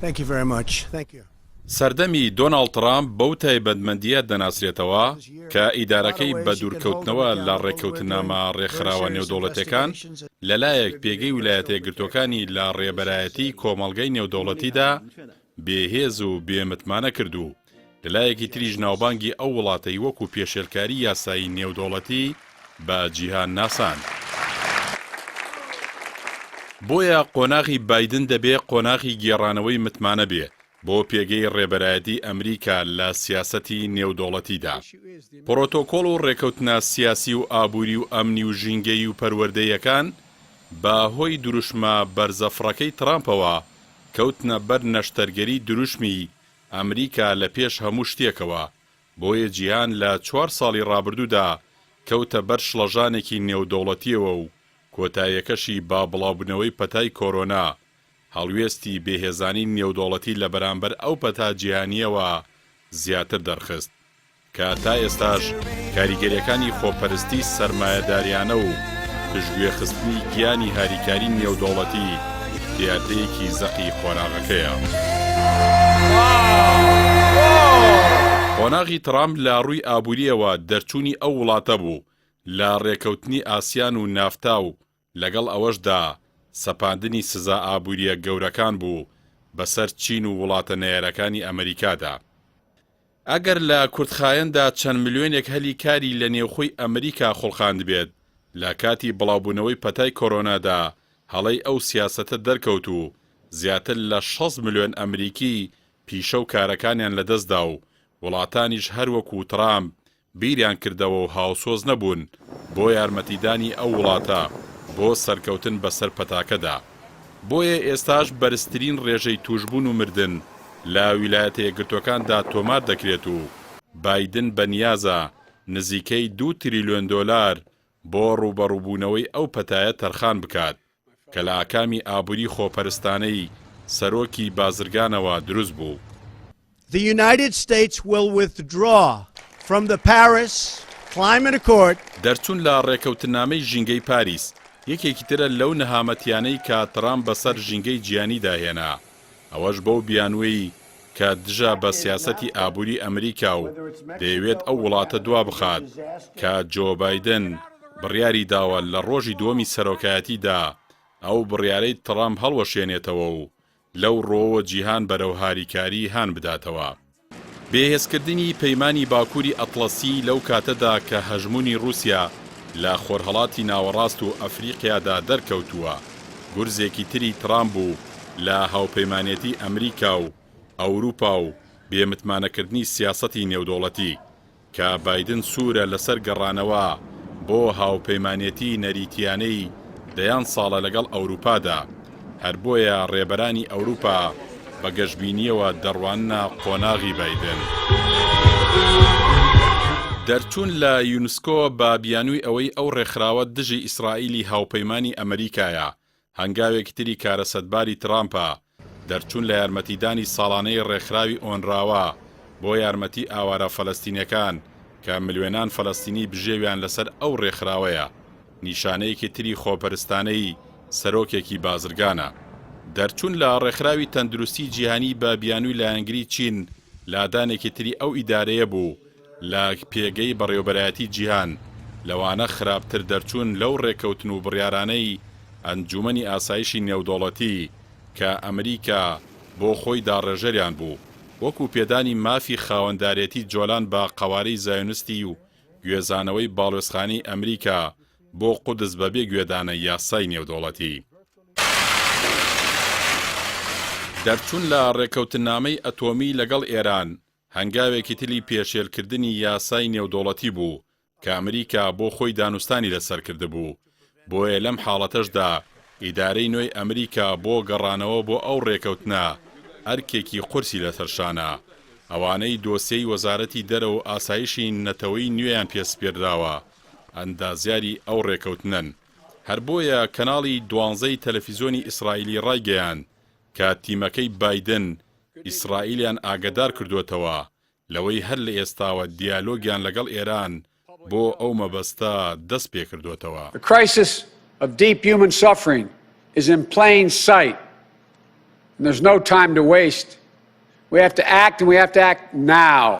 Thank you very much. Thank you. سەردەمی دۆناڵد ترامپ بەو تایبەتمەندیە دەناسرێتەوە کە ئیدارەکەی بە دوورکەوتنەوە لە ڕێککەوتنامە ڕێکخراوە نێودەوڵەتیەکان لەلایەک پێگەی ویلایەتە یەکگرتووەکانی لە ڕێبەرایەتی کۆمەڵگەی نێودەوڵەتیدا بێهێز و بێمتمانە کردو لەلایەکی تریژ ناوبانگی ئەو وڵاتەی وەکو پێشێلکاری یاسایی نێودەوڵەتی بە جیهان ناسان. بۆیە قۆناغی بایدن دەبێ قۆناغی گێڕانەوەی متمانە بێ بۆ پێگەی ڕێبەرایەتی ئەمریکا لە سیاسەتی نێودەوڵەتیدا. پڕۆتۆکۆڵ و ڕێکەوتنە سیاسی و ئابووری و ئەمنی و ژینگەی و پەروەردەیەکان بە هۆی دروشمە بەرزەفڕەکەی ترامپەوە کەوتنە بەر نەشتەرگەری دروشمی ئەمریکا لە پێش هەموو شتێکەوە بۆیە جیهان لە 4 ساڵی ڕابردوودا کەوتە بەر شڵەژانێکی نێودەوڵەتیەوە و کۆتاییەکەشی با بڵاوبوونەوەی پەتای کۆرۆنا هەڵوێستی بێهێزانی نێودەوڵەتی لە بەرامبەر ئەو پەتا جیهانیەوە زیاتر دەرخست کە تا ئێستاش کاریگەریەکانی خۆپەرستی سەرمایەداریانە و پشتگوێخستنی گیانی هاریکاری نێودەوڵەتی دیاردەیەکی زەقی قۆناغەکەیە. قۆناغی ترامپ لە ڕووی ئابووریەوە دەرچوونی ئەو وڵاتە بوو لە ڕێکەوتنی ئاسیان و نافتا و لەگەڵ ئەوەشدا سەپاندنی سزا ئابووریە گەورەکان بوو بەسەر چین و وڵاتە نێرەکانی ئەمریکادا. ئەگەر لە کورتخایەندا چەند ملیۆنێک هەلی کاری لە نێوخۆی ئەمریکا خوڵخاند بێت لە کاتی بڵاوبوونەوەی پەتای کۆرۆنادا هەڵەی ئەو سیاسەتە دەرکەوت و زیاتر لە 6 ملیۆن ئەمریکی پیشە و کارەکانیان لەدەستدا و وڵاتانیش هەروەکو ترامپ بیریان کردەوە و هاوسۆز نەبوون بۆ یارمەتیدانی ئەو وڵاتە بۆ سەرکەوتن بەسەر پەتاکەدا. بۆیە ئێستاش بەرزترین ڕێژەی توشبوون و مردن لە ویلایەتە یەکگرتووەکاندا تۆمار دەکرێت و بایدن بەنیازە نزیکەی 2 تریلیۆن دۆلار بۆ ڕوبەڕووبوونەوەی ئەو پەتایە تەرخان بکات کە لە ئاکامی ئابووری خۆپەرستانەی سەرۆکی بازرگانەوە دروست بوو. The United States will withdraw from the Paris Climate Accord. دەرچوون لە ڕێکەوتنامەی ژینگەی پاریس یەکێکی ترە لەو نەهامەتیانەی کە ترامپ بەسەر ژینگەی گیانی داهێنا ئەوەش بەو بیانوەی کە دژە بە سیاسەتی ئابووری ئەمریکا و دەیەوێت ئەو وڵاتە دوا بخات کە جۆ بایدن بڕیاری داوە لە ڕۆژی دووەمی سەرۆکایەتیدا ئەو بڕیارەی ترامپ هەڵوەشێنێتەوە و لەو ڕۆوە جیهان بەرەو هاریکاری هان بداتەوە. بێهێزکردنی پەیمانی باکووری ئەتڵەسی لەو کاتەدا کە هەژمونی رووسیا لە خۆرهەڵاتی ناوەڕاست و ئەفریقیادا دەرکەوتووە گورزێکی تری ترامپ بوو لە هاوپەیمانێتی ئەمریکا و ئەوروپا و بێمتمانەکردنی سیاسەتی نێودەوڵەتی کە بایدن سوورە لەسەر گەڕانەوە بۆ هاوپەیمانێتی نەریتیانەی دەیان ساڵە لەگەڵ ئەوروپادا هەر بۆیە ڕێبەرانی ئەوروپا بە گەشتبینیەوە دەڕوانە قۆناغی بایدن. دەرچوون لە یونسکۆ بە بیانووی ئەوەی ئەو ڕێکخراوە دژی ئیسرائیلی هاوپەیمانی ئەمریکایە هەنگاوێکی تری کارەسەتباری ترامپە دەرچوون لە یارمەتیدانی ساڵانەی ڕێکخراوی ئۆنراوە بۆ یارمەتی ئاوارە فەلەستینیەکان کە ملیۆنان فەلەستینی بژێویان لەسەر ئەو ڕێکخراوەیە نیشانەیەکی تری خۆپەرستانەی سەرۆکێکی بازرگانە. دەرچوون لە ڕێکخراوی تەندروستی جیهانی بە بیانووی لایەنگری چین لادانێکی تری ئەو ئیدارەیە بوو لە پێگەی بەڕێوەبەرایەتی جیهان لەوانە خراپتر دەرچوون لەو ڕێکەوتن و بڕیارانەی ئەنجومەنی ئاسایشی نێودەوڵەتی کە ئەمریکا بۆ خۆی داڕێژەریان بوو وەکو پێدانی مافی خاوەندارێتی جۆلان بە قەوارەی زایۆنستی و گوێزانەوەی باڵۆزخانەی ئەمریکا بۆ قودس بەبێ گوێدانە یاسای نێودەوڵەتی. دەرچوون لە ڕێکەوتنامەی ئەتۆمی لەگەڵ ئێران هەنگاوێکی تری پێشێلکردنی یاسای نێودەوڵەتی بوو کە ئەمریکا بۆ خۆی دانوستانی لەسەر کرده بوو. بۆیە لەم حاڵەتەشدا ئیدارەی نوێی ئەمریکا بۆ گەڕانەوە بۆ ئەو ڕێکەوتنە ئەرکێکی قورسی لەسەرشانە ئەوانەی دۆسیەی وەزارەتی دەرەوە و ئاسایشی نەتەوەی نوێیان پێسپێرداوە ئەندازیاری ئەو ڕێکەوتنن. هەر بۆیە کەناڵی 12 تەلەڤیزۆنی ئیسرائیلی ڕایگەیان کە تیمەکەی بایدن ئیسرائیلیان ئاگادار کردوێتەوە لەوەی هەر لە ئێستاوە دیالۆگیان لەگەڵ ئێران بۆ ئەو مەبەستە دەست پێ کردوێتەوە. The crisis of deep human suffering is in plain sight. And there's no time to waste. We have to act, and we have to act now.